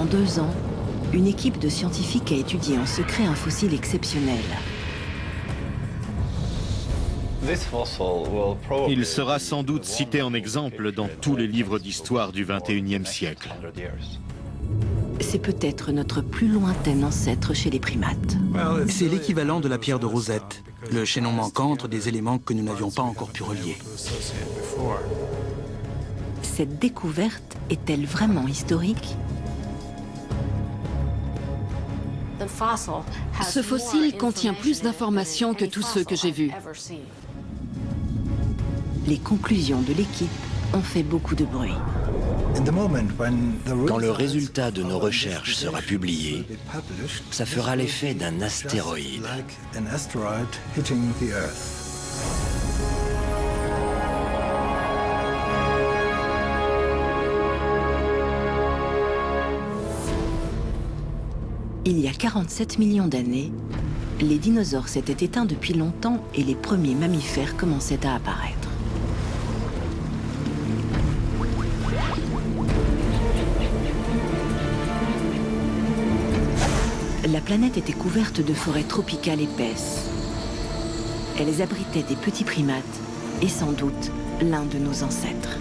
Pendant 2 ans, une équipe de scientifiques a étudié en secret un fossile exceptionnel. Il sera sans doute cité en exemple dans tous les livres d'histoire du XXIe siècle. C'est peut-être notre plus lointain ancêtre chez les primates. C'est l'équivalent de la pierre de Rosette, le chaînon manquant entre des éléments que nous n'avions pas encore pu relier. Cette découverte est-elle vraiment historique? Ce fossile contient plus d'informations que tous ceux que j'ai vus. Les conclusions de l'équipe ont fait beaucoup de bruit. Quand le résultat de nos recherches sera publié, ça fera l'effet d'un astéroïde. Il y a 47 millions d'années, les dinosaures s'étaient éteints depuis longtemps et les premiers mammifères commençaient à apparaître. La planète était couverte de forêts tropicales épaisses. Elles abritaient des petits primates et sans doute l'un de nos ancêtres.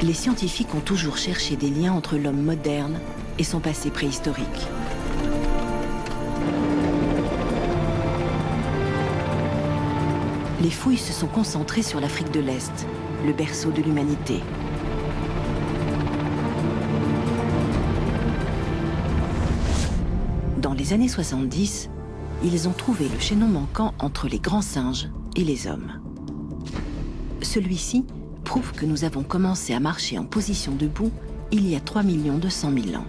Les scientifiques ont toujours cherché des liens entre l'homme moderne et son passé préhistorique. Les fouilles se sont concentrées sur l'Afrique de l'Est, le berceau de l'humanité. Dans les années 70, ils ont trouvé le chaînon manquant entre les grands singes et les hommes. Celui-ci prouve que nous avons commencé à marcher en position debout il y a 3 200 000 ans.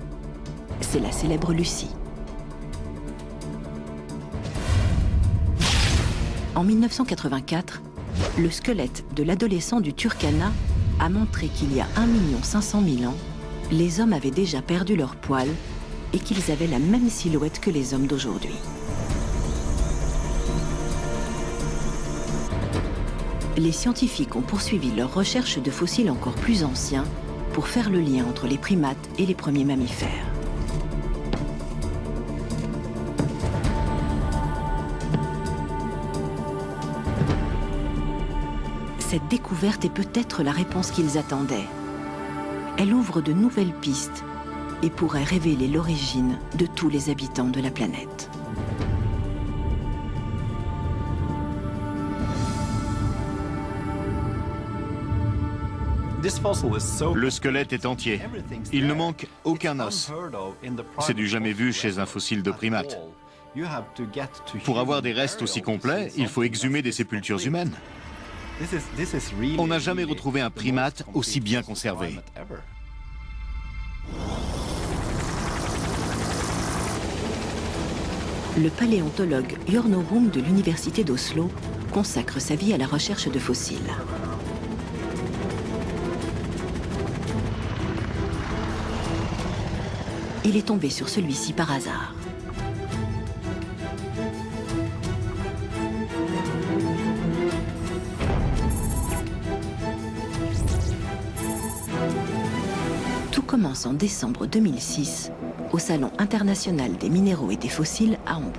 C'est la célèbre Lucie. En 1984, le squelette de l'adolescent du Turkana a montré qu'il y a 1 500 000 ans, les hommes avaient déjà perdu leurs poils et qu'ils avaient la même silhouette que les hommes d'aujourd'hui. Les scientifiques ont poursuivi leurs recherches de fossiles encore plus anciens pour faire le lien entre les primates et les premiers mammifères. Cette découverte est peut-être la réponse qu'ils attendaient. Elle ouvre de nouvelles pistes et pourrait révéler l'origine de tous les habitants de la planète. Le squelette est entier. Il ne manque aucun os. C'est du jamais vu chez un fossile de primate. Pour avoir des restes aussi complets, il faut exhumer des sépultures humaines. On n'a jamais retrouvé un primate aussi bien conservé. Le paléontologue Jorno Rum de l'université d'Oslo consacre sa vie à la recherche de fossiles. Il est tombé sur celui-ci par hasard. Tout commence en décembre 2006 au Salon international des minéraux et des fossiles à Hambourg.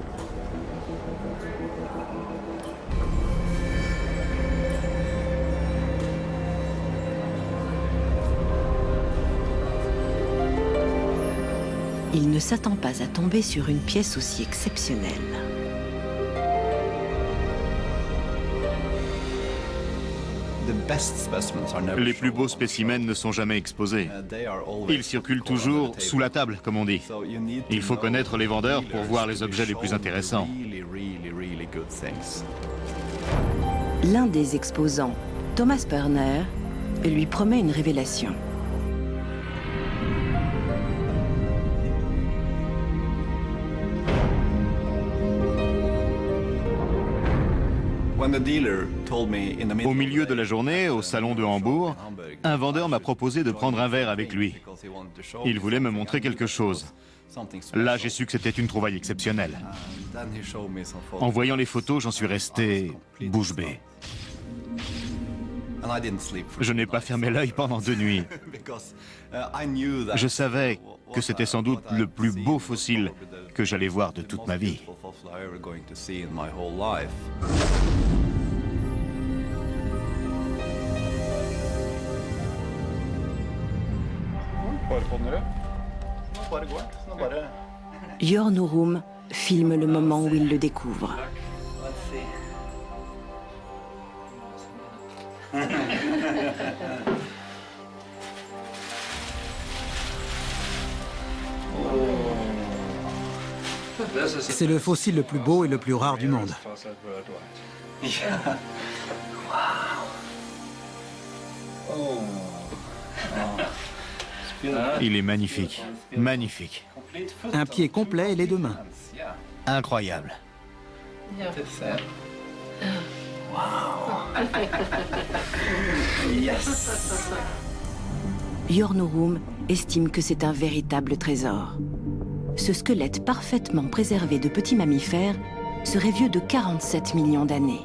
Il ne s'attend pas à tomber sur une pièce aussi exceptionnelle. Les plus beaux spécimens ne sont jamais exposés. Ils circulent toujours sous la table, comme on dit. Il faut connaître les vendeurs pour voir les objets les plus intéressants. L'un des exposants, Thomas Perner, lui promet une révélation. Au milieu de la journée, au salon de Hambourg, un vendeur m'a proposé de prendre un verre avec lui. Il voulait me montrer quelque chose. Là, j'ai su que c'était une trouvaille exceptionnelle. En voyant les photos, j'en suis resté bouche bée. Je n'ai pas fermé l'œil pendant 2 nuits. Je savais que c'était sans doute le plus beau fossile que j'allais voir de toute ma vie. Jørn Norum filme le moment où il le découvre. C'est le fossile le plus beau et le plus rare du monde. Il est magnifique, magnifique, Un pied complet et les 2 mains. incroyable. Jørn Norum estime que c'est un véritable trésor. Ce squelette parfaitement préservé de petits mammifères serait vieux de 47 millions d'années.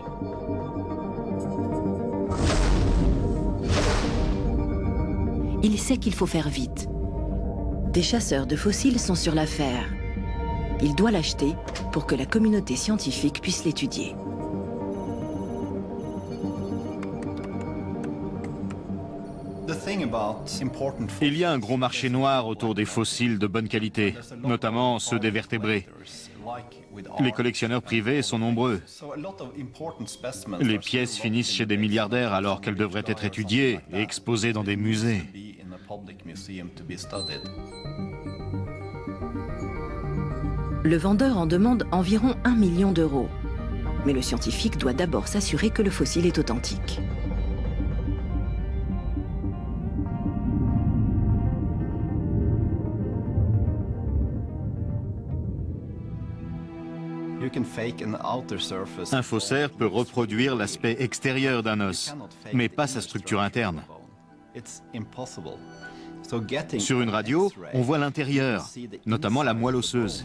Il sait qu'il faut faire vite. Des chasseurs de fossiles sont sur l'affaire. Il doit l'acheter pour que la communauté scientifique puisse l'étudier. Il y a un gros marché noir autour des fossiles de bonne qualité, notamment ceux des vertébrés. Les collectionneurs privés sont nombreux. Les pièces finissent chez des milliardaires alors qu'elles devraient être étudiées et exposées dans des musées. Le vendeur en demande environ 1 million d'euros. Mais le scientifique doit d'abord s'assurer que le fossile est authentique. Un faussaire peut reproduire l'aspect extérieur d'un os, mais pas sa structure interne. Sur une radio, on voit l'intérieur, notamment la moelle osseuse.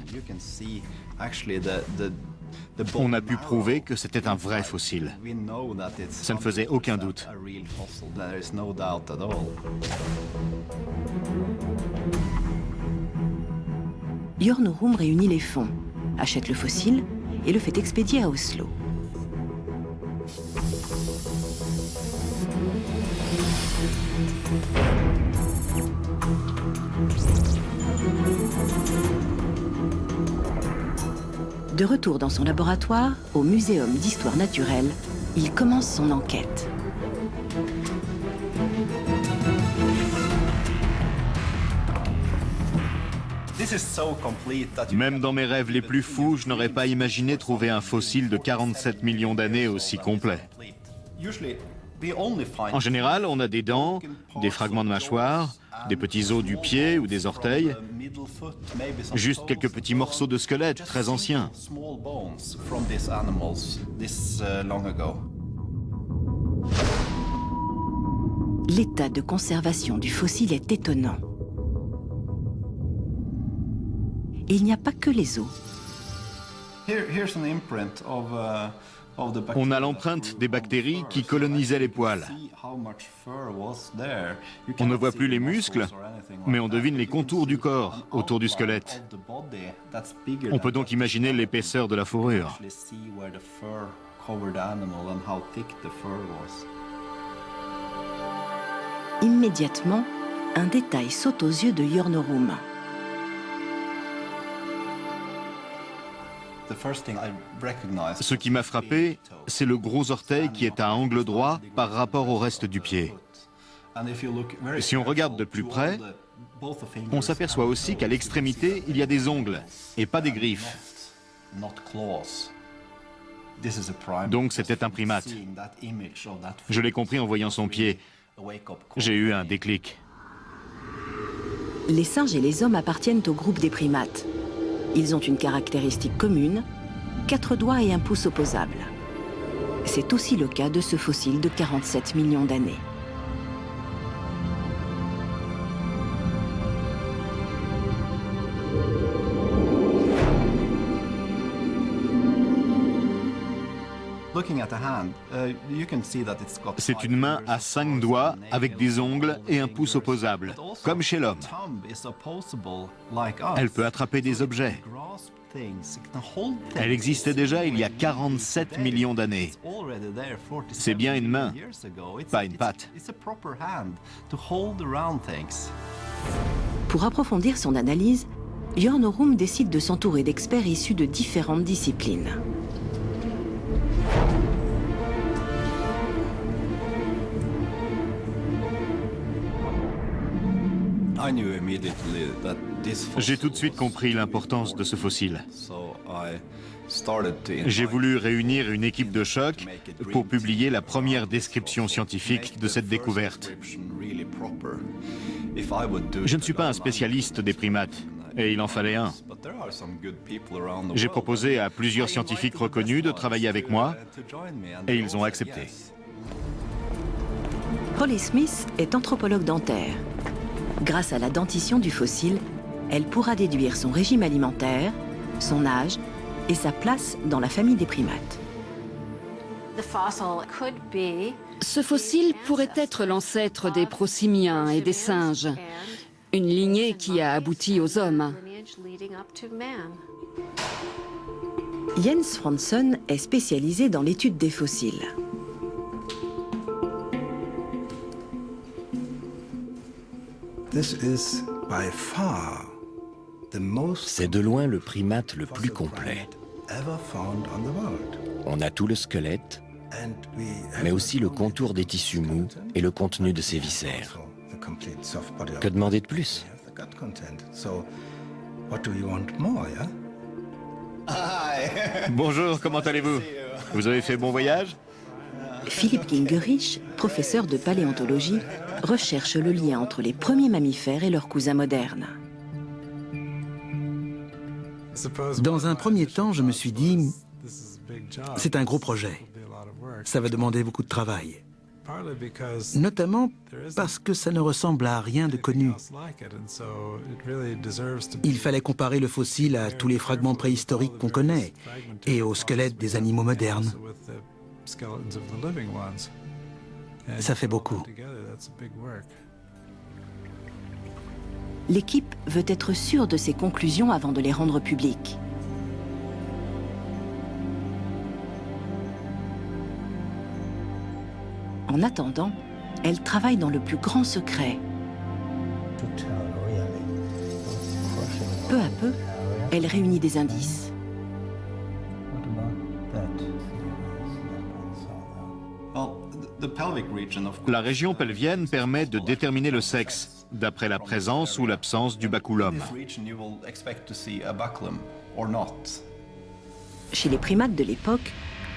On a pu prouver que c'était un vrai fossile. Ça ne faisait aucun doute. Jørn Norum réunit les fonds, achète le fossile et le fait expédier à Oslo. De retour dans son laboratoire, au Muséum d'histoire naturelle, il commence son enquête. Même dans mes rêves les plus fous, je n'aurais pas imaginé trouver un fossile de 47 millions d'années aussi complet. En général, on a des dents, des fragments de mâchoire, des petits os du pied ou des orteils, juste quelques petits morceaux de squelette très anciens. L'état de conservation du fossile est étonnant. Et il n'y a pas que les os. On a l'empreinte des bactéries qui colonisaient les poils. On ne voit plus les muscles, mais on devine les contours du corps autour du squelette. On peut donc imaginer l'épaisseur de la fourrure. Immédiatement, un détail saute aux yeux de Jørn Norum. Ce qui m'a frappé, c'est le gros orteil qui est à angle droit par rapport au reste du pied. Si on regarde de plus près, on s'aperçoit aussi qu'à l'extrémité, il y a des ongles et pas des griffes. Donc c'était un primate. Je l'ai compris en voyant son pied. J'ai eu un déclic. Les singes et les hommes appartiennent au groupe des primates. Ils ont une caractéristique commune, 4 doigts et un pouce opposables. C'est aussi le cas de ce fossile de 47 millions d'années. C'est une main à 5 doigts avec des ongles et un pouce opposable, comme chez l'homme. Elle peut attraper des objets. Elle existait déjà il y a 47 millions d'années. C'est bien une main, pas une patte. Pour approfondir son analyse, Jørn Ørum décide de s'entourer d'experts issus de différentes disciplines. J'ai tout de suite compris l'importance de ce fossile. J'ai voulu réunir une équipe de choc pour publier la première description scientifique de cette découverte. Je ne suis pas un spécialiste des primates, et il en fallait un. J'ai proposé à plusieurs scientifiques reconnus de travailler avec moi, et ils ont accepté. Holly Smith est anthropologue dentaire. Grâce à la dentition du fossile, elle pourra déduire son régime alimentaire, son âge et sa place dans la famille des primates. Ce fossile pourrait être l'ancêtre des prosimiens et des singes, une lignée qui a abouti aux hommes. Jens Franssen est spécialisé dans l'étude des fossiles. C'est de loin le primate le plus complet. On a tout le squelette, mais aussi le contour des tissus mous et le contenu de ses viscères. Que demander de plus? Bonjour, comment allez-vous? Vous avez fait bon voyage? Philippe Gingerich, professeur de paléontologie, recherche le lien entre les premiers mammifères et leurs cousins modernes. Dans un premier temps, je me suis dit, c'est un gros projet. Ça va demander beaucoup de travail. Notamment parce que ça ne ressemble à rien de connu. Il fallait comparer le fossile à tous les fragments préhistoriques qu'on connaît et aux squelettes des animaux modernes. Ça fait beaucoup. L'équipe veut être sûre de ses conclusions avant de les rendre publiques. En attendant, elle travaille dans le plus grand secret. Peu à peu, elle réunit des indices. La région pelvienne permet de déterminer le sexe, d'après la présence ou l'absence du baculum. Chez les primates de l'époque,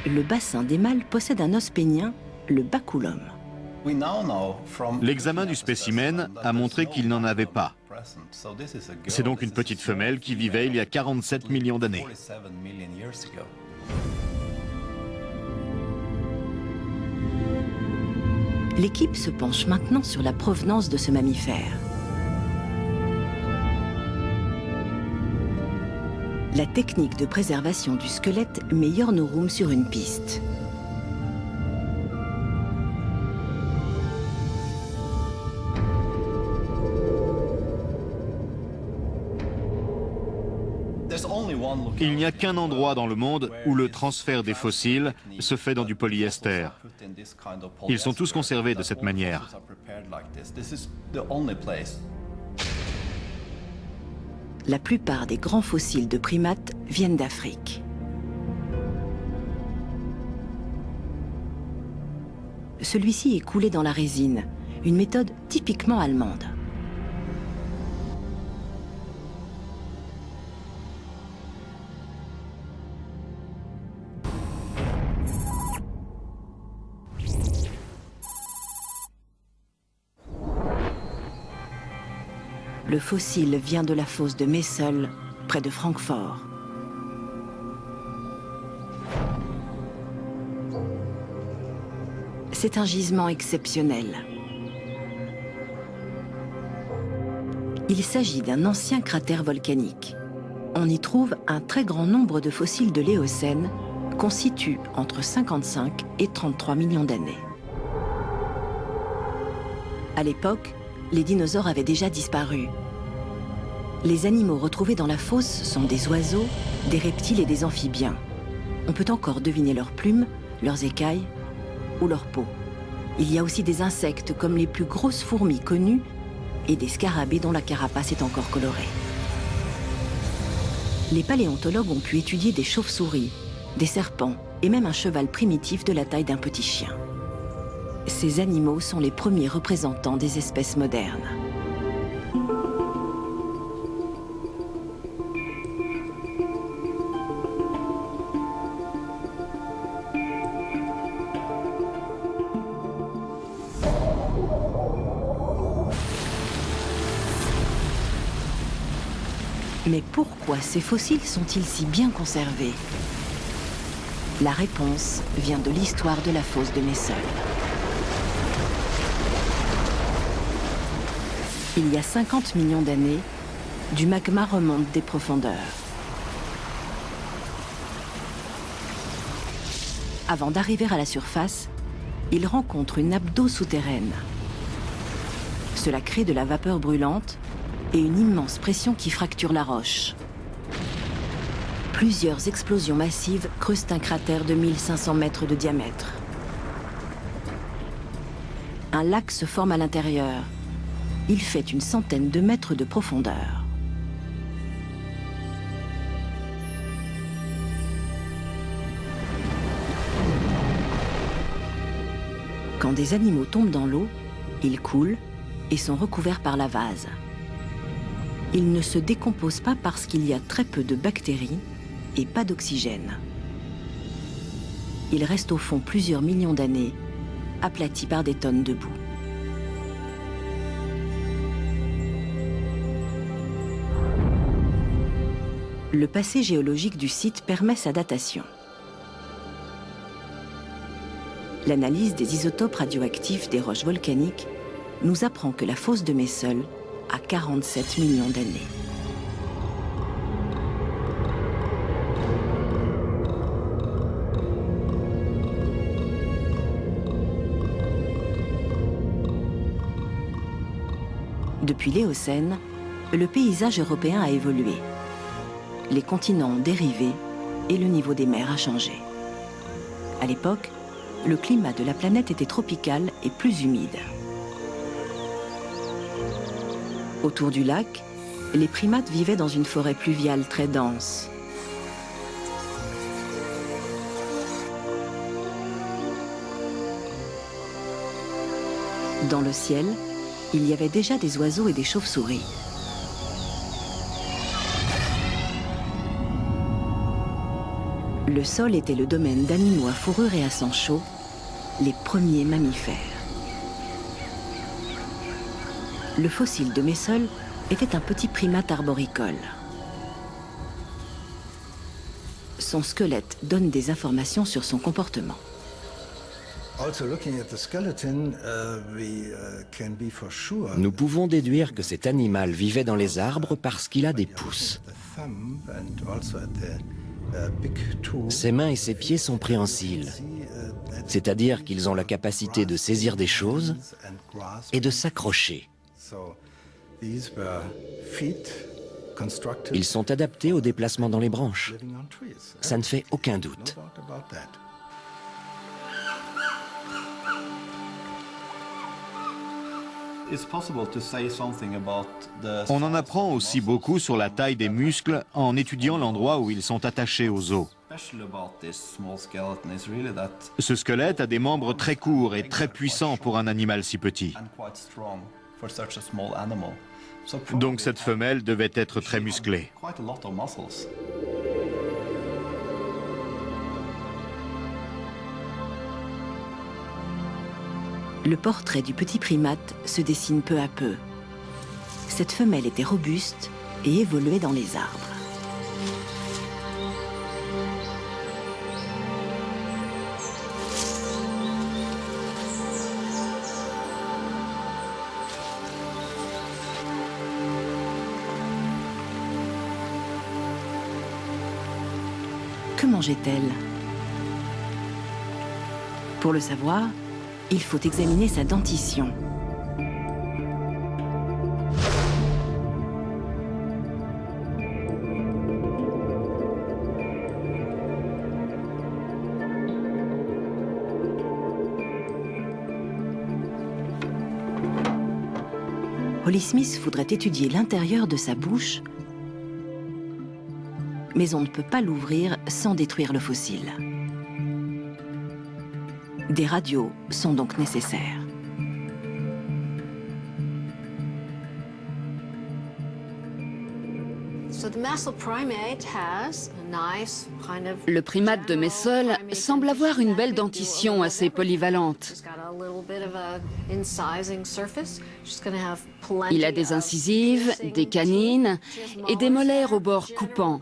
le bassin des mâles possède un os pénien, le baculum. L'examen du spécimen a montré qu'il n'en avait pas. C'est donc une petite femelle qui vivait il y a 47 millions d'années. L'équipe se penche maintenant sur la provenance de ce mammifère. La technique de préservation du squelette met Jørn Ørum sur une piste. Il n'y a qu'un endroit dans le monde où le transfert des fossiles se fait dans du polyester. Ils sont tous conservés de cette manière. La plupart des grands fossiles de primates viennent d'Afrique. Celui-ci est coulé dans la résine, une méthode typiquement allemande. Le fossile vient de la fosse de Messel, près de Francfort. C'est un gisement exceptionnel. Il s'agit d'un ancien cratère volcanique. On y trouve un très grand nombre de fossiles de l'Éocène, qu'on situe entre 55 et 33 millions d'années. À l'époque, les dinosaures avaient déjà disparu. Les animaux retrouvés dans la fosse sont des oiseaux, des reptiles et des amphibiens. On peut encore deviner leurs plumes, leurs écailles ou leur peau. Il y a aussi des insectes comme les plus grosses fourmis connues et des scarabées dont la carapace est encore colorée. Les paléontologues ont pu étudier des chauves-souris, des serpents et même un cheval primitif de la taille d'un petit chien. Ces animaux sont les premiers représentants des espèces modernes. Mais pourquoi ces fossiles sont-ils si bien conservés? La réponse vient de l'histoire de la fosse de Messel. Il y a 50 millions d'années, du magma remonte des profondeurs. Avant d'arriver à la surface, il rencontre une nappe d'eau souterraine. Cela crée de la vapeur brûlante et une immense pression qui fracture la roche. Plusieurs explosions massives creusent un cratère de 1500 mètres de diamètre. Un lac se forme à l'intérieur. Il fait une centaine de mètres de profondeur. Quand des animaux tombent dans l'eau, ils coulent et sont recouverts par la vase. Ils ne se décomposent pas parce qu'il y a très peu de bactéries et pas d'oxygène. Ils restent au fond plusieurs millions d'années, aplatis par des tonnes de boue. Le passé géologique du site permet sa datation. L'analyse des isotopes radioactifs des roches volcaniques nous apprend que la fosse de Messel a 47 millions d'années. Depuis l'Éocène, le paysage européen a évolué. Les continents ont dérivé et le niveau des mers a changé. À l'époque, le climat de la planète était tropical et plus humide. Autour du lac, les primates vivaient dans une forêt pluviale très dense. Dans le ciel, il y avait déjà des oiseaux et des chauves-souris. Le sol était le domaine d'animaux à fourrure et à sang chaud, les premiers mammifères. Le fossile de Messel était un petit primate arboricole. Son squelette donne des informations sur son comportement. Nous pouvons déduire que cet animal vivait dans les arbres parce qu'il a des pouces. Ses mains et ses pieds sont préhensiles, c'est-à-dire qu'ils ont la capacité de saisir des choses et de s'accrocher. Ils sont adaptés au déplacement dans les branches. Ça ne fait aucun doute. On en apprend aussi beaucoup sur la taille des muscles en étudiant l'endroit où ils sont attachés aux os. Ce squelette a des membres très courts et très puissants pour un animal si petit. Donc cette femelle devait être très musclée. Le portrait du petit primate se dessine peu à peu. Cette femelle était robuste et évoluait dans les arbres. Que mangeait-elle? Pour le savoir, il faut examiner sa dentition. Holly Smith voudrait étudier l'intérieur de sa bouche, mais on ne peut pas l'ouvrir sans détruire le fossile. Des radios sont donc nécessaires. Le primate de Messel semble avoir une belle dentition assez polyvalente. Il a des incisives, des canines et des molaires aux bords coupants.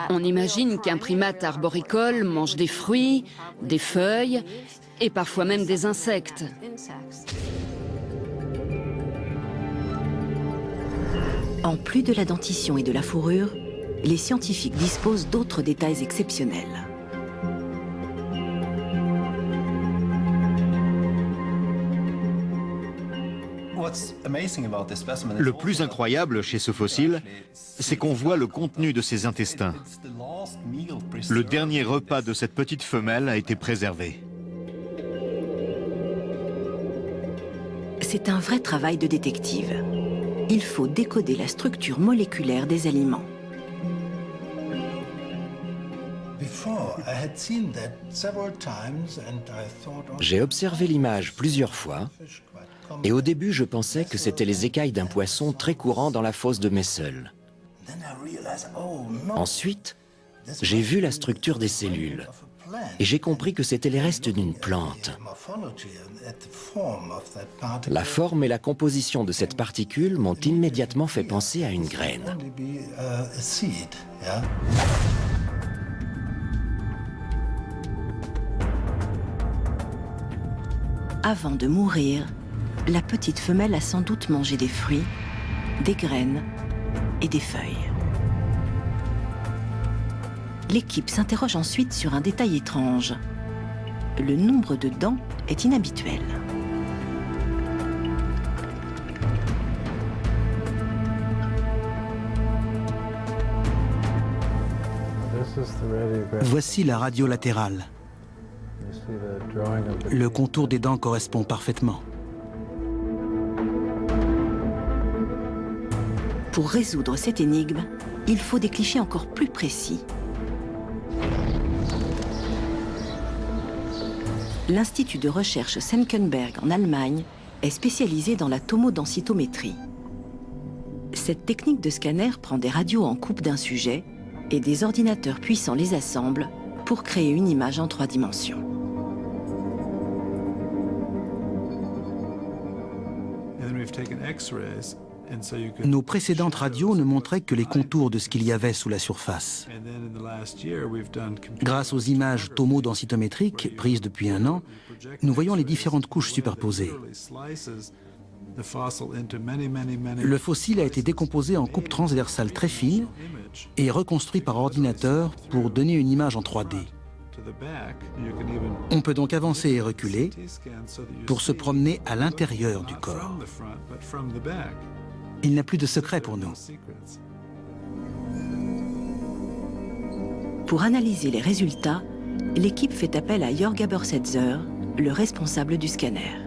On imagine qu'un primate arboricole mange des fruits, des feuilles et parfois même des insectes. En plus de la dentition et de la fourrure, les scientifiques disposent d'autres détails exceptionnels. Le plus incroyable chez ce fossile, c'est qu'on voit le contenu de ses intestins. Le dernier repas de cette petite femelle a été préservé. C'est un vrai travail de détective. Il faut décoder la structure moléculaire des aliments. J'ai observé l'image plusieurs fois, et au début je pensais que c'était les écailles d'un poisson très courant dans la fosse de Messel. Ensuite, j'ai vu la structure des cellules, et j'ai compris que c'était les restes d'une plante. La forme et la composition de cette particule m'ont immédiatement fait penser à une graine. Avant de mourir, la petite femelle a sans doute mangé des fruits, des graines et des feuilles. L'équipe s'interroge ensuite sur un détail étrange. Le nombre de dents est inhabituel. Voici la radio latérale. Le contour des dents correspond parfaitement. Pour résoudre cette énigme, il faut des clichés encore plus précis. L'Institut de recherche Senckenberg en Allemagne est spécialisé dans la tomodensitométrie. Cette technique de scanner prend des radios en coupe d'un sujet et des ordinateurs puissants les assemblent pour créer une image en 3 dimensions. Nos précédentes radios ne montraient que les contours de ce qu'il y avait sous la surface. Grâce aux images tomodensitométriques prises depuis un an, nous voyons les différentes couches superposées. Le fossile a été décomposé en coupes transversales très fines et reconstruit par ordinateur pour donner une image en 3D. On peut donc avancer et reculer pour se promener à l'intérieur du corps. Il n'y a plus de secret pour nous. Pour analyser les résultats, l'équipe fait appel à Jörg Abersetzer, le responsable du scanner.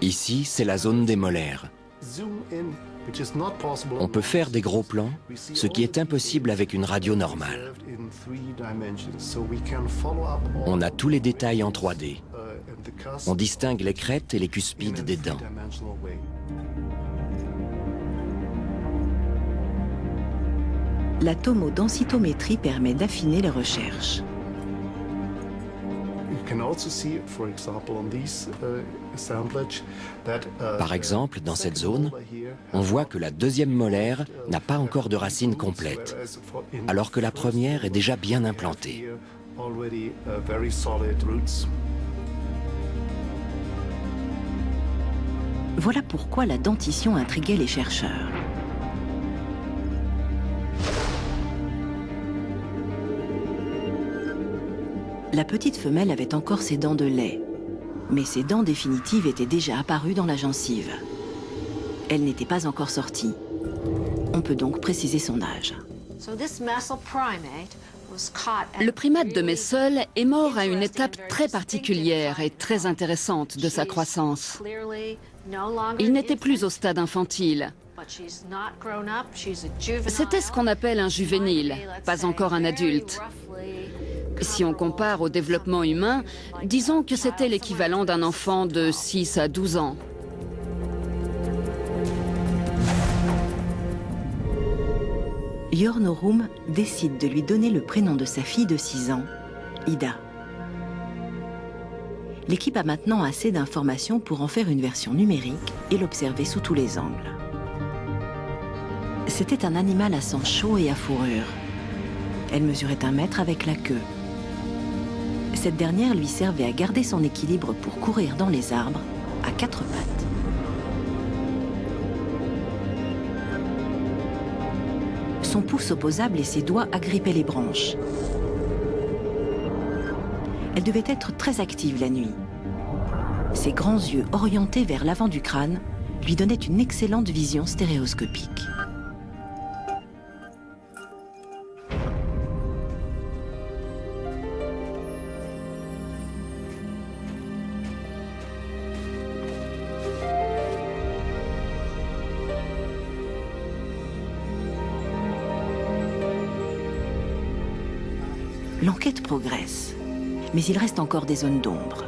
Ici, c'est la zone des molaires. On peut faire des gros plans, ce qui est impossible avec une radio normale. On a tous les détails en 3D. On distingue les crêtes et les cuspides des dents. La tomodensitométrie permet d'affiner les recherches. Par exemple, dans cette zone, on voit que la deuxième molaire n'a pas encore de racine complète, alors que la première est déjà bien implantée. Voilà pourquoi la dentition intriguait les chercheurs. La petite femelle avait encore ses dents de lait, mais ses dents définitives étaient déjà apparues dans la gencive. Elle n'était pas encore sortie. On peut donc préciser son âge. Le primate de Messel est mort à une étape très particulière et très intéressante de sa croissance. Il n'était plus au stade infantile. C'était ce qu'on appelle un juvénile, pas encore un adulte. Si on compare au développement humain, disons que c'était l'équivalent d'un enfant de 6 à 12 ans. Yornorum décide de lui donner le prénom de sa fille de 6 ans, Ida. L'équipe a maintenant assez d'informations pour en faire une version numérique et l'observer sous tous les angles. C'était un animal à sang chaud et à fourrure. Elle mesurait 1 mètre avec la queue. Cette dernière lui servait à garder son équilibre pour courir dans les arbres à 4 pattes. Son pouce opposable et ses doigts agrippaient les branches. Elle devait être très active la nuit. Ses grands yeux orientés vers l'avant du crâne lui donnaient une excellente vision stéréoscopique. L'enquête progresse, mais il reste encore des zones d'ombre.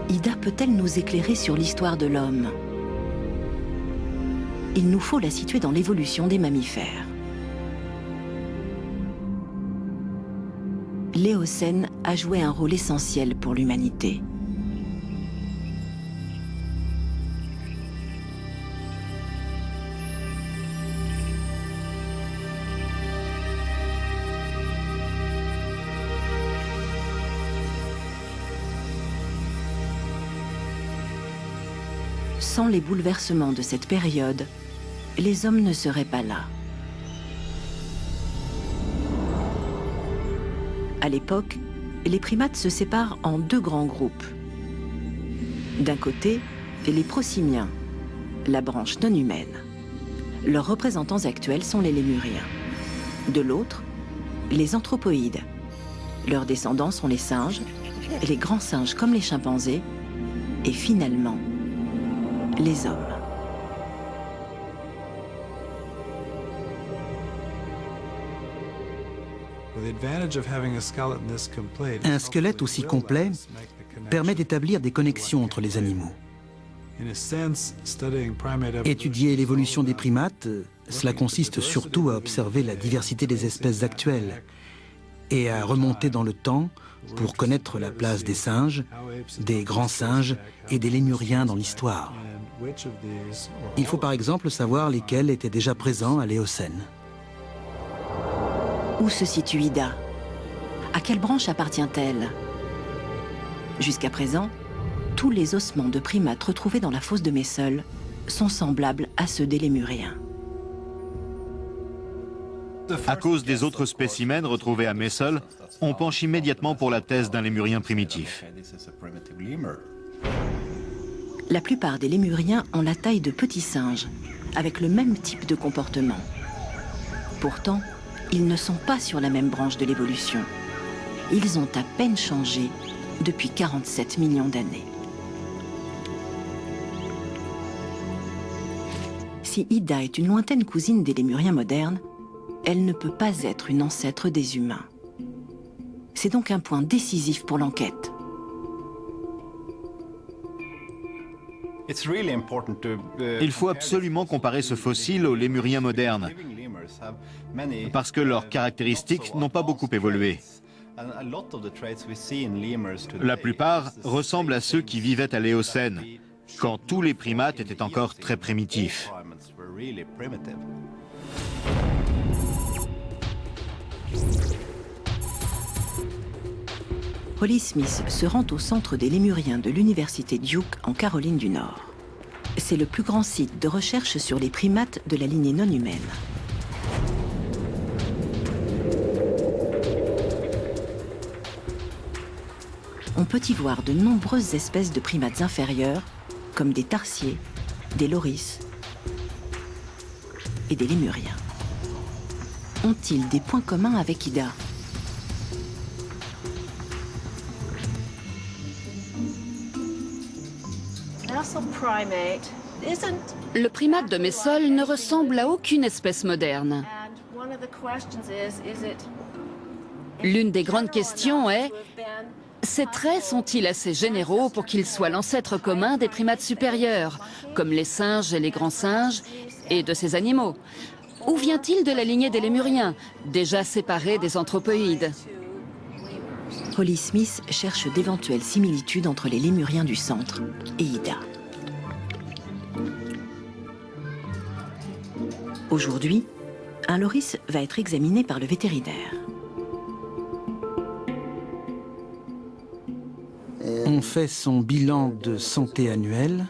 Ida peut-elle nous éclairer sur l'histoire de l'homme? Il nous faut la situer dans l'évolution des mammifères. L'Éocène a joué un rôle essentiel pour l'humanité. Sans les bouleversements de cette période, les hommes ne seraient pas là. À l'époque, les primates se séparent en 2 grands groupes. D'un côté, les prosimiens, la branche non humaine. Leurs représentants actuels sont les lémuriens. De l'autre, les anthropoïdes. Leurs descendants sont les singes, les grands singes comme les chimpanzés, et finalement, les hommes. Un squelette aussi complet permet d'établir des connexions entre les animaux. Étudier l'évolution des primates, cela consiste surtout à observer la diversité des espèces actuelles et à remonter dans le temps pour connaître la place des singes, des grands singes et des lémuriens dans l'histoire. Il faut par exemple savoir lesquels étaient déjà présents à l'Éocène. Où se situe Ida? À quelle branche appartient-elle? Jusqu'à présent, tous les ossements de primates retrouvés dans la fosse de Messel sont semblables à ceux des lémuriens. À cause des autres spécimens retrouvés à Messel, on penche immédiatement pour la thèse d'un lémurien primitif. La plupart des lémuriens ont la taille de petits singes, avec le même type de comportement. Pourtant, ils ne sont pas sur la même branche de l'évolution. Ils ont à peine changé depuis 47 millions d'années. Si Ida est une lointaine cousine des lémuriens modernes, elle ne peut pas être une ancêtre des humains. C'est donc un point décisif pour l'enquête. Il faut absolument comparer ce fossile aux lémuriens modernes, parce que leurs caractéristiques n'ont pas beaucoup évolué. La plupart ressemblent à ceux qui vivaient à l'Éocène, quand tous les primates étaient encore très primitifs. Holly Smith se rend au centre des lémuriens de l'université Duke en Caroline du Nord. C'est le plus grand site de recherche sur les primates de la lignée non humaine. On peut y voir de nombreuses espèces de primates inférieurs, comme des tarsiers, des loris et des lémuriens. Ont-ils des points communs avec Ida ? Le primate de Messol ne ressemble à aucune espèce moderne. L'une des grandes questions est: ces traits sont-ils assez généraux pour qu'ils soient l'ancêtre commun des primates supérieurs, comme les singes et les grands singes, et de ces animaux? Ou vient-il de la lignée des lémuriens, déjà séparés des anthropoïdes? Holly Smith cherche d'éventuelles similitudes entre les lémuriens du centre et Ida. Aujourd'hui, un loris va être examiné par le vétérinaire. On fait son bilan de santé annuel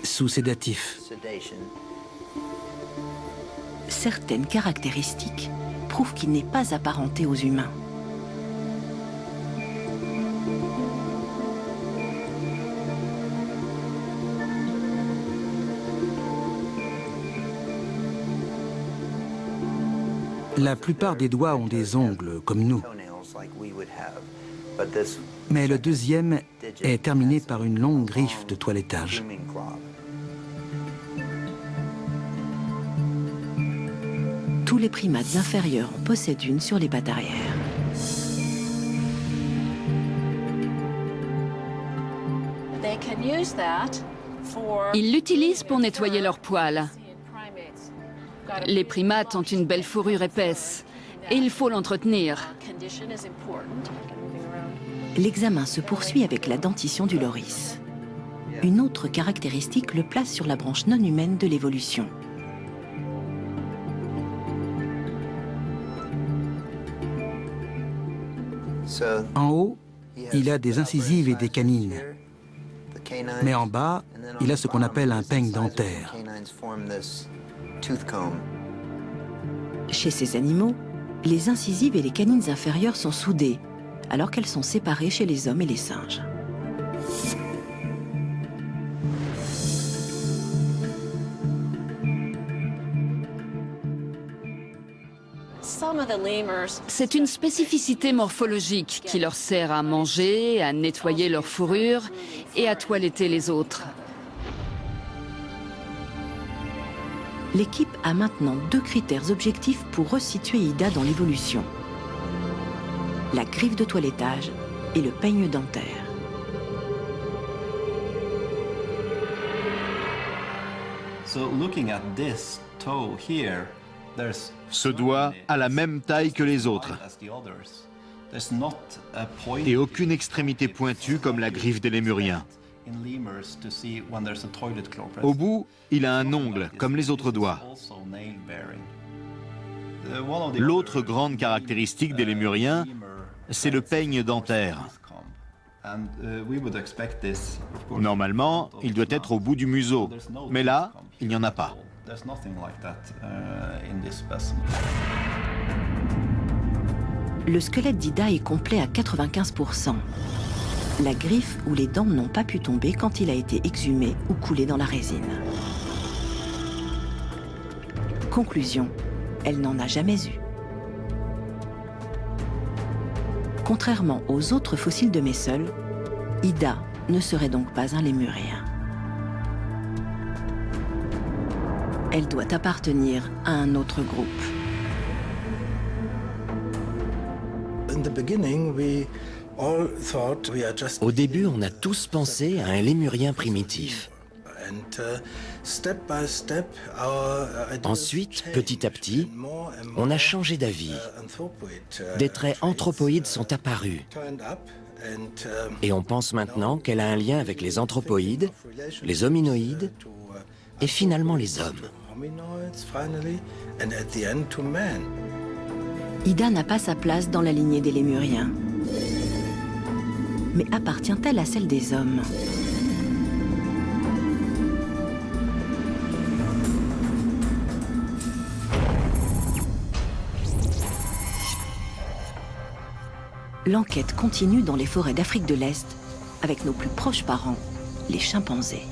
sous sédatif. Certaines caractéristiques prouvent qu'il n'est pas apparenté aux humains. La plupart des doigts ont des ongles, comme nous. Mais le deuxième est terminé par une longue griffe de toilettage. Tous les primates inférieurs en possèdent une sur les pattes arrière. Ils l'utilisent pour nettoyer leurs poils. Les primates ont une belle fourrure épaisse et il faut l'entretenir. L'examen se poursuit avec la dentition du loris. Une autre caractéristique le place sur la branche non humaine de l'évolution. En haut, il a des incisives et des canines. Mais en bas, il a ce qu'on appelle un peigne dentaire. Chez ces animaux, les incisives et les canines inférieures sont soudées, alors qu'elles sont séparées chez les hommes et les singes. C'est une spécificité morphologique qui leur sert à manger, à nettoyer leur fourrure et à toiletter les autres. L'équipe a maintenant deux critères objectifs pour resituer Ida dans l'évolution: la griffe de toilettage et le peigne dentaire. Ce doigt a la même taille que les autres et aucune extrémité pointue comme la griffe des lémuriens. Au bout, il a un ongle, comme les autres doigts. L'autre grande caractéristique des lémuriens, c'est le peigne dentaire. Normalement, il doit être au bout du museau, mais là, il n'y en a pas. Le squelette d'Ida est complet à 95%. La griffe ou les dents n'ont pas pu tomber quand il a été exhumé ou coulé dans la résine. Conclusion, elle n'en a jamais eu. Contrairement aux autres fossiles de Messol, Ida ne serait donc pas un lémurien. Elle doit appartenir à un autre groupe. Au début, on a tous pensé à un lémurien primitif. Ensuite, petit à petit, on a changé d'avis. Des traits anthropoïdes sont apparus. Et on pense maintenant qu'elle a un lien avec les anthropoïdes, les hominoïdes et finalement les hommes. Ida n'a pas sa place dans la lignée des Lémuriens. Mais appartient-elle à celle des hommes? L'enquête continue dans les forêts d'Afrique de l'Est avec nos plus proches parents, les chimpanzés.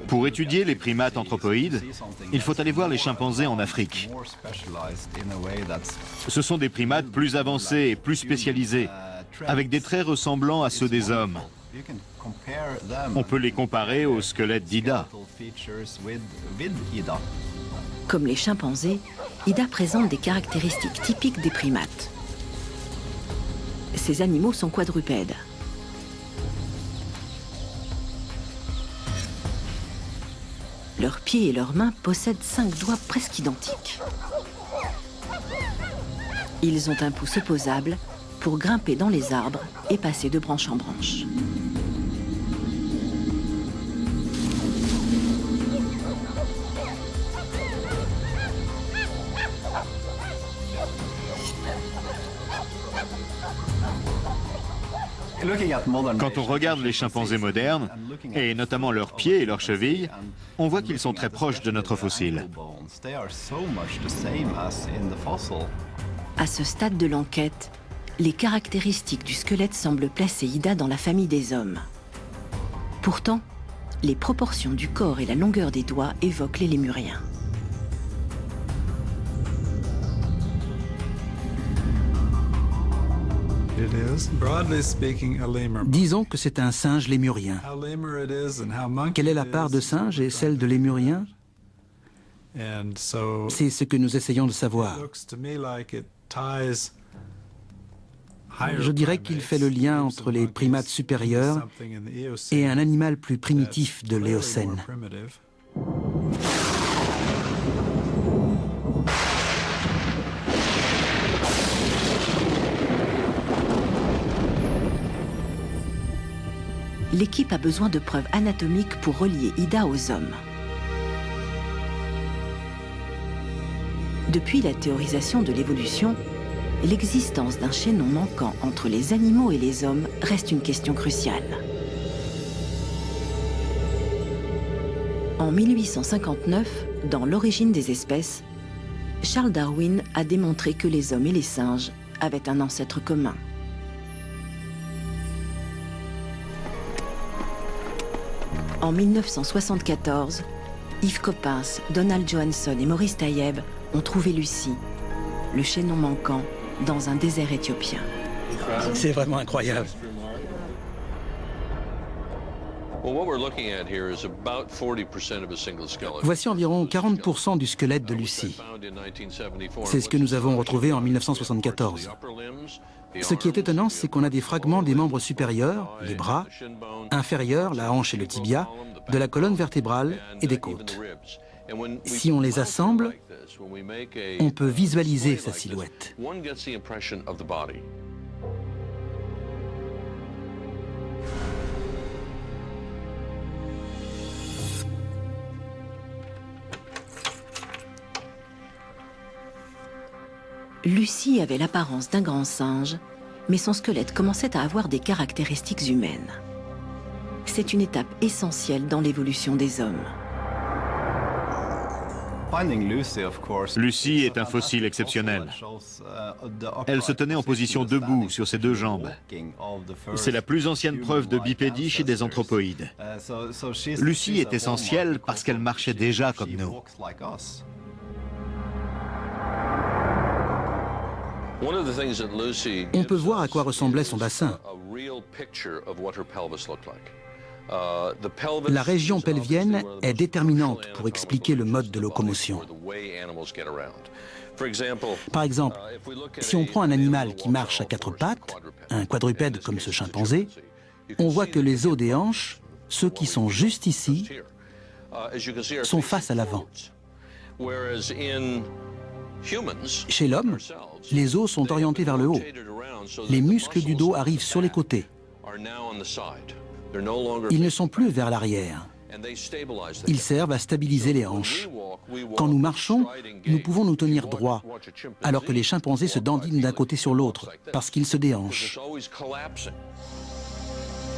Pour étudier les primates anthropoïdes, il faut aller voir les chimpanzés en Afrique. Ce sont des primates plus avancés et plus spécialisés, avec des traits ressemblant à ceux des hommes. On peut les comparer au squelette d'Ida. Comme les chimpanzés, Ida présente des caractéristiques typiques des primates. Ces animaux sont quadrupèdes. Leurs pieds et leurs mains possèdent 5 doigts presque identiques. Ils ont un pouce opposable pour grimper dans les arbres et passer de branche en branche. Quand on regarde les chimpanzés modernes, et notamment leurs pieds et leurs chevilles, on voit qu'ils sont très proches de notre fossile. À ce stade de l'enquête, les caractéristiques du squelette semblent placer Ida dans la famille des hommes. Pourtant, les proportions du corps et la longueur des doigts évoquent les lémuriens. Disons que c'est un singe lémurien. Quelle est la part de singe et celle de lémurien? C'est ce que nous essayons de savoir. Je dirais qu'il fait le lien entre les primates supérieurs et un animal plus primitif de l'Éocène. L'équipe a besoin de preuves anatomiques pour relier Ida aux hommes. Depuis la théorisation de l'évolution, l'existence d'un chaînon manquant entre les animaux et les hommes reste une question cruciale. En 1859, dans L'origine des espèces, Charles Darwin a démontré que les hommes et les singes avaient un ancêtre commun. En 1974, Yves Coppens, Donald Johanson et Maurice Tayeb ont trouvé Lucie, le chaînon manquant, dans un désert éthiopien. C'est vraiment incroyable. Voici environ 40% du squelette de Lucie. C'est ce que nous avons retrouvé en 1974. Ce qui est étonnant, c'est qu'on a des fragments des membres supérieurs, les bras, inférieurs, la hanche et le tibia, de la colonne vertébrale et des côtes. Si on les assemble, on peut visualiser sa silhouette. Lucie avait l'apparence d'un grand singe, mais son squelette commençait à avoir des caractéristiques humaines. C'est une étape essentielle dans l'évolution des hommes. Lucie est un fossile exceptionnel. Elle se tenait en position debout sur ses 2 jambes. C'est la plus ancienne preuve de bipédie chez des anthropoïdes. Lucie est essentielle parce qu'elle marchait déjà comme nous. On peut voir à quoi ressemblait son bassin. La région pelvienne est déterminante pour expliquer le mode de locomotion. Par exemple, si on prend un animal qui marche à 4 pattes, un quadrupède comme ce chimpanzé, on voit que les os des hanches Ceux qui sont juste ici sont face à l'avant. Chez l'homme, les os sont orientés vers le haut. Les muscles du dos arrivent sur les côtés. Ils ne sont plus vers l'arrière. Ils servent à stabiliser les hanches. Quand nous marchons, nous pouvons nous tenir droit, alors que les chimpanzés se dandinent d'un côté sur l'autre, parce qu'ils se déhanchent.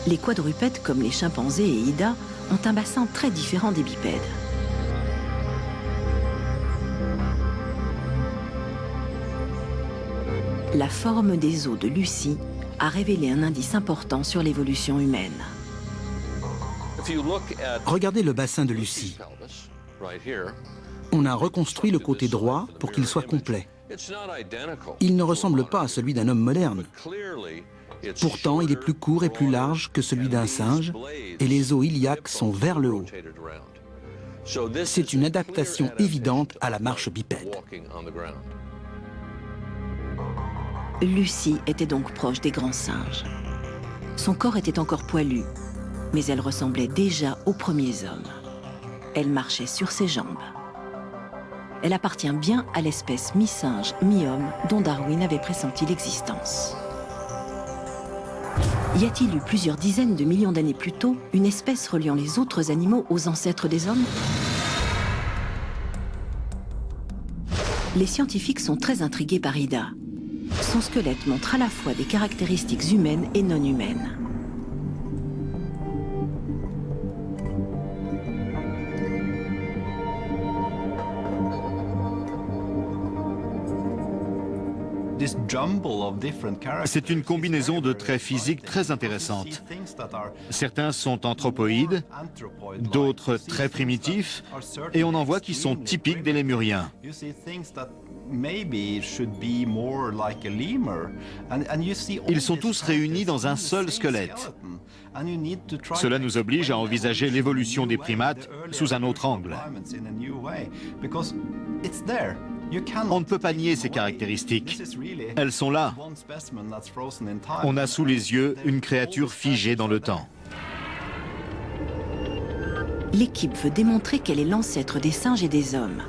Les quadrupèdes, comme les chimpanzés et Ida, ont un bassin très différent des bipèdes. La forme des os de Lucy a révélé un indice important sur l'évolution humaine. Regardez le bassin de Lucy. On a reconstruit le côté droit pour qu'il soit complet. Il ne ressemble pas à celui d'un homme moderne. Pourtant, il est plus court et plus large que celui d'un singe, et les os iliaques sont vers le haut. C'est une adaptation évidente à la marche bipède. Lucy était donc proche des grands singes. Son corps était encore poilu, mais elle ressemblait déjà aux premiers hommes. Elle marchait sur ses jambes. Elle appartient bien à l'espèce mi-singe, mi-homme dont Darwin avait pressenti l'existence. Y a-t-il eu plusieurs dizaines de millions d'années plus tôt une espèce reliant les autres animaux aux ancêtres des hommes? Les scientifiques sont très intrigués par Ida. Son squelette montre à la fois des caractéristiques humaines et non humaines. C'est une combinaison de traits physiques très intéressante. Certains sont anthropoïdes, d'autres très primitifs, et on en voit qui sont typiques des lémuriens. Ils sont tous réunis dans un seul squelette. Cela nous oblige à envisager l'évolution des primates sous un autre angle. On ne peut pas nier ces caractéristiques. Elles sont là. On a sous les yeux une créature figée dans le temps. L'équipe veut démontrer qu'elle est l'ancêtre des singes et des hommes.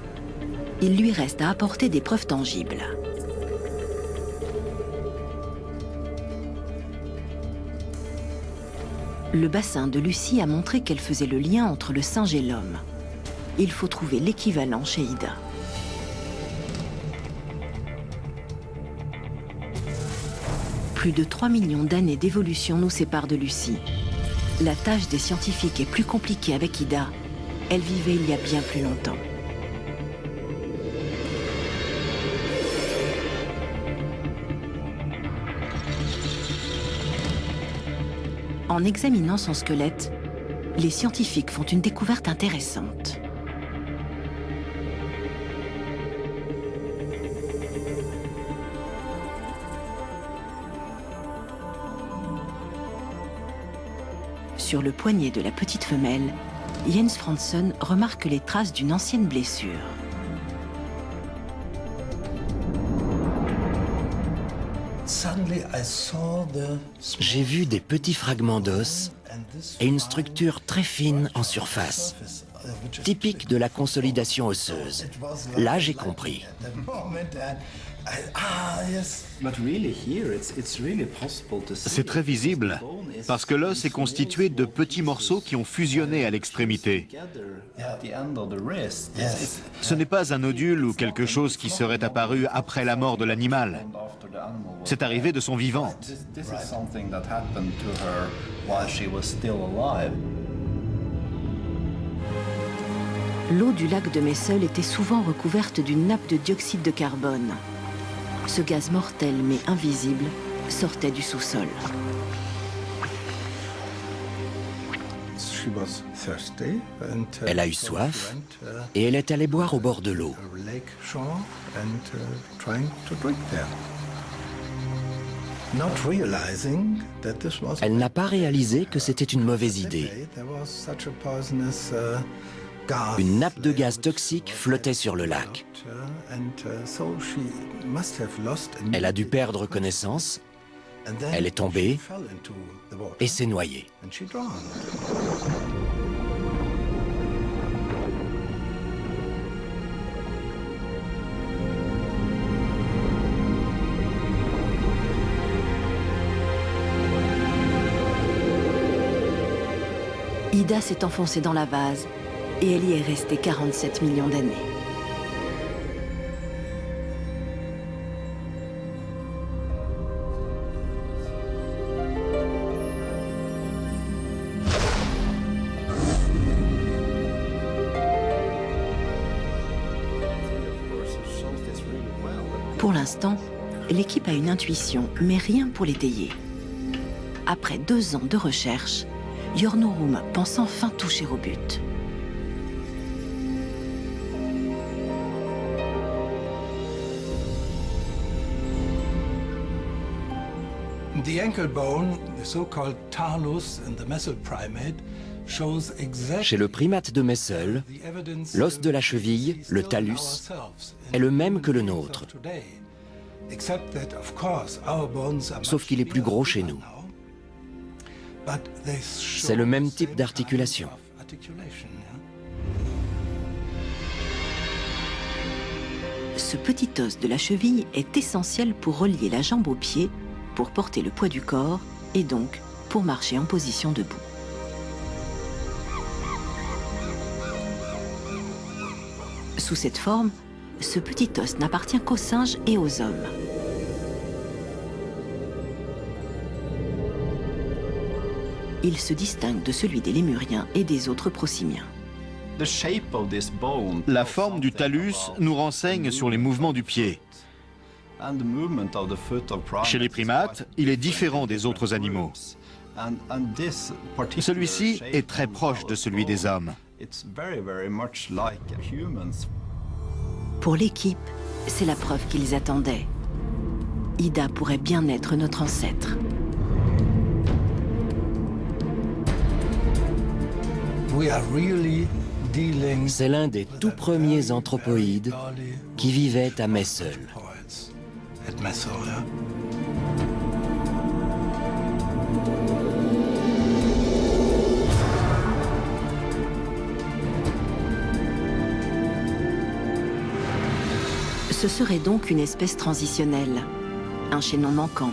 Il lui reste à apporter des preuves tangibles. Le bassin de Lucy a montré qu'elle faisait le lien entre le singe et l'homme. Il faut trouver l'équivalent chez Ida. Plus de 3 millions d'années d'évolution nous séparent de Lucy. La tâche des scientifiques est plus compliquée avec Ida. Elle vivait il y a bien plus longtemps. En examinant son squelette, les scientifiques font une découverte intéressante. Sur le poignet de la petite femelle, Jens Franzen remarque les traces d'une ancienne blessure. J'ai vu des petits fragments d'os et une structure très fine en surface, typique de la consolidation osseuse. Là, j'ai compris. C'est très visible, parce que l'os est constitué de petits morceaux qui ont fusionné à l'extrémité. Ce n'est pas un nodule ou quelque chose qui serait apparu après la mort de l'animal. C'est arrivé de son vivant. L'eau du lac de Messel était souvent recouverte d'une nappe de dioxyde de carbone. Ce gaz mortel mais invisible sortait du sous-sol. Elle a eu soif et elle est allée boire au bord de l'eau. Elle n'a pas réalisé que c'était une mauvaise idée. Une nappe de gaz toxique flottait sur le lac. Elle a dû perdre connaissance Elle est tombée et s'est noyée. Ida s'est enfoncée dans la vase et elle y est restée 47 millions d'années. Pour l'instant, l'équipe a une intuition, mais rien pour l'étayer. Après 2 ans de recherche, Yornorum pense enfin toucher au but. The ankle bone, the so-called talus in the mesoprimate, shows exactly Chez le primate de Messel, the evidence l'os de la cheville, le talus, est le même que le nôtre, sauf qu'il est plus gros chez nous. C'est le même type d'articulation. Ce petit os de la cheville est essentiel pour relier la jambe au pied, pour porter le poids du corps et donc pour marcher en position debout. Sous cette forme, ce petit os n'appartient qu'aux singes et aux hommes. Il se distingue de celui des lémuriens et des autres prosimiens. La forme du talus nous renseigne sur les mouvements du pied. Chez les primates, il est différent des autres animaux. Celui-ci est très proche de celui des hommes. Pour l'équipe, c'est la preuve qu'ils attendaient. Ida pourrait bien être notre ancêtre. C'est l'un des tout premiers anthropoïdes qui vivaient à Messel. Ce serait donc une espèce transitionnelle, un chaînon manquant.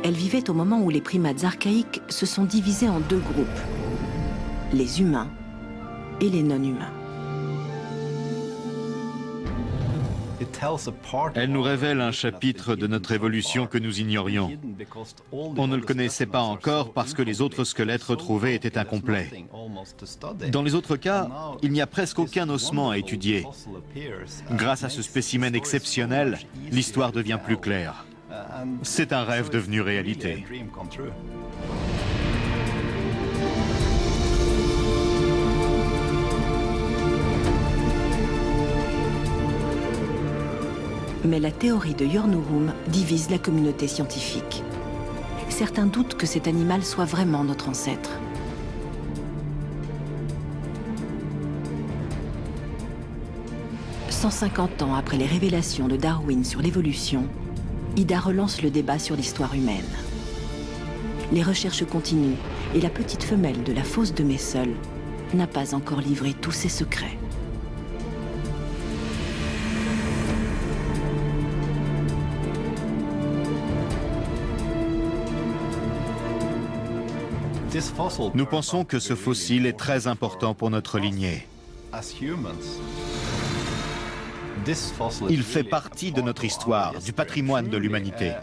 Elle vivait au moment où les primates archaïques se sont divisés en 2 groupes, les humains et les non-humains. Elle nous révèle un chapitre de notre évolution que nous ignorions. On ne le connaissait pas encore parce que les autres squelettes retrouvés étaient incomplets. Dans les autres cas, il n'y a presque aucun ossement à étudier. Grâce à ce spécimen exceptionnel, l'histoire devient plus claire. C'est un rêve devenu réalité. Mais la théorie de Yornorum divise la communauté scientifique. Certains doutent que cet animal soit vraiment notre ancêtre. « 150 ans après les révélations de Darwin sur l'évolution, Ida relance le débat sur l'histoire humaine. Les recherches continuent et la petite femelle de la fosse de Messel n'a pas encore livré tous ses secrets. Nous pensons que ce fossile est très important pour notre lignée. Il fait partie de notre histoire, du patrimoine de l'humanité.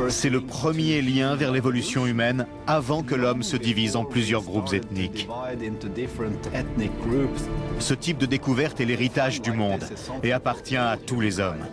C'est le premier lien vers l'évolution humaine avant que l'homme se divise en plusieurs groupes ethniques. Ce type de découverte est l'héritage du monde et appartient à tous les hommes.